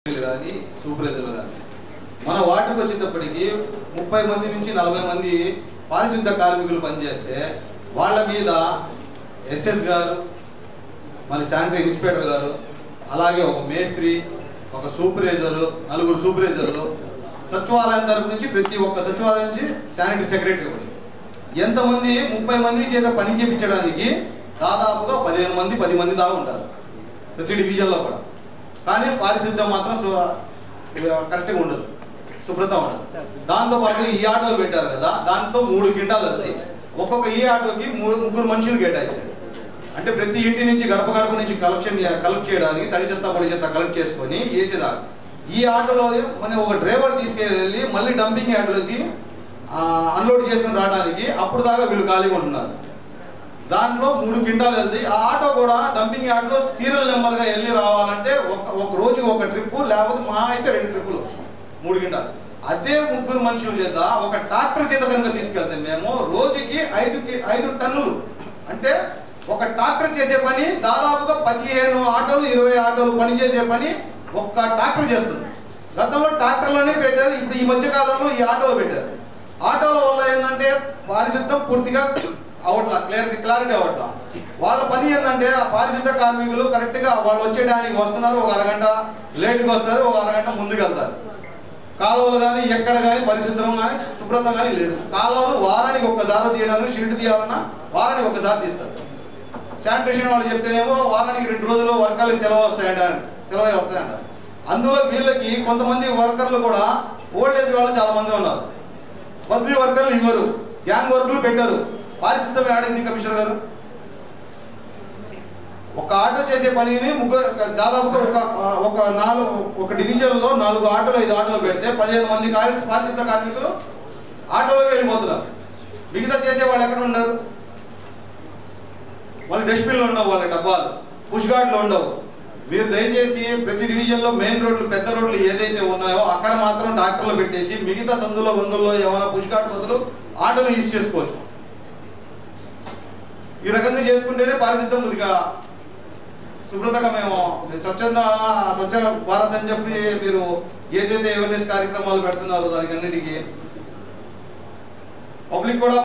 కానీ సూపర్వైజర్లు కానీ మన వార్డుకు వచ్చేటప్పటికి 30 మంది నుంచి 40 మంది పారిశుద్ధ కార్మికులు పనిచేస్తే వాళ్ళ మీద ఎస్ఎస్ గారు, మన శానిటరీ ఇన్స్పెక్టర్ గారు, అలాగే ఒక మేస్త్రి, ఒక సూపర్వైజరు, 4 సూపర్వైజర్లు, సచివాలయం తరపు నుంచి ప్రతి ఒక్క సచివాలయం నుంచి శానిటరీ సెక్రటరీ కూడా ఎంతమంది 30 మంది చేత పని చేయించడానికి దాదాపుగా 15 మంది 10 మంది దాకా ఉంటారు ప్రతి డివిజన్లో కూడా. కానీ పారిశుద్ధ్యం మాత్రం కరెక్ట్గా ఉండదు, శుభ్రత ఉండదు. దాంతోపాటు ఈ ఆటోలు పెట్టారు కదా, దాంతో 3 క్వింటాలు వెళ్తాయి. ఒక్కొక్క ఈ ఆటోకి 3-3 మనుషులు కేటాయించారు. అంటే ప్రతి ఇంటి నుంచి గడప గడప నుంచి కలెక్ట్ చేయడానికి తడి చెత్త పొడి చెత్త కలెక్ట్ చేసుకొని వేసేదాకా ఈ ఆటోలో మన ఒక డ్రైవర్ తీసుకెళ్ళి మళ్ళీ డంపింగ్ యార్డ్లోసి అన్లోడ్ చేసుకుని రావడానికి అప్పుడు దాకా వీళ్ళు ఖాళీగా ఉంటున్నారు. దాంట్లో 3 క్వింటాలు వెళ్తాయి. ఆ ఆటో కూడా డంపింగ్ యార్డ్లో సీరియల్ నెంబర్గా వెళ్ళి రావాలంటే ఒక రోజుకి ఒక ట్రిప్పు, లేకపోతే మహా అయితే 2 ట్రిప్పులు 3 క్వింటాలు. అదే 3 మనుషుల చేత ఒక ట్రాక్టర్ చేత కనుక తీసుకెళ్తే మేము రోజుకి 5 టన్నులు, అంటే ఒక ట్రాక్టర్ చేసే పని దాదాపుగా 15 ఆటోలు 20 ఆటోలు పని చేసే పని ఒక్క ట్రాక్టర్ చేస్తుంది. గతంలో ట్రాక్టర్లోనే పెట్టారు, ఇప్పుడు ఈ మధ్య కాలంలో ఈ ఆటోలు పెట్టారు. ఆటోల వల్ల ఏంటంటే పారిశుద్ధం పూర్తిగా అవట్లా, క్లారిటీ అవట్లా. వాళ్ళ పని ఏంటంటే ఆ పారిశుద్ధ కార్మికులు కరెక్ట్గా వాళ్ళు వచ్చే టైంకి వస్తున్నారు, ఒక అరగంట లేట్గా వస్తారు, ఒక అరగంట ముందుకు వెళ్తారు. కాలువలు కానీ ఎక్కడ కానీ పరిశుభ్రం కానీ శుభ్రత కానీ లేదు. కాలువలు వారానికి ఒక్కసారి తీయడానికి, షిల్ట్ తీయాలన్నా వారానికి ఒక్కసారి తీస్తారు. శానిటేషన్ వాళ్ళు చెప్తేనేమో వారానికి 2 రోజులు వర్కర్లు సెలవు వస్తాయంట. అందులో వీళ్ళకి కొంతమంది వర్కర్లు కూడా ఓల్డ్ ఏజ్ వాళ్ళు చాలా మంది ఉన్నారు. బదిలీ వర్కర్లు ఇవ్వరు, గ్యాంగ్ వర్కులు పెట్టారు. పారిశుద్ధం ఆడింది కమిషనర్ గారు. ఒక ఆటో చేసే పనిని దాదాపుగా ఒక డివిజన్లో 4 ఆటోలు 5 ఆటోలు పెడితే 15 మంది పారిశుద్ధ కార్మికులు ఆటోలోకి వెళ్ళిపోతున్నారు. మిగతా చేసే వాళ్ళు ఎక్కడ ఉన్నారు? వాళ్ళు డస్ట్బిన్లు ఉండవు, వాళ్ళ డబ్బాలు పుష్ గార్డులు ఉండవు. మీరు దయచేసి ప్రతి డివిజన్లో మెయిన్ రోడ్లు, పెద్ద రోడ్లు ఏదైతే ఉన్నాయో అక్కడ మాత్రం ట్రాక్టర్లు పెట్టేసి మిగతా సందులో వందుల్లో ఏమైనా పుష్ గార్డు బదులు ఆటోలు యూజ్ చేసుకోవచ్చు. ఈ రకంగా చేసుకుంటేనే పారిశుద్ధం కొద్దిగా శుభ్రతగా మేము స్వచ్ఛ భారత్ అని చెప్పి మీరు ఏదైతే అవేర్నెస్ కార్యక్రమాలు పెడుతున్నారో దానికి అన్నిటికీ పబ్లిక్ కూడా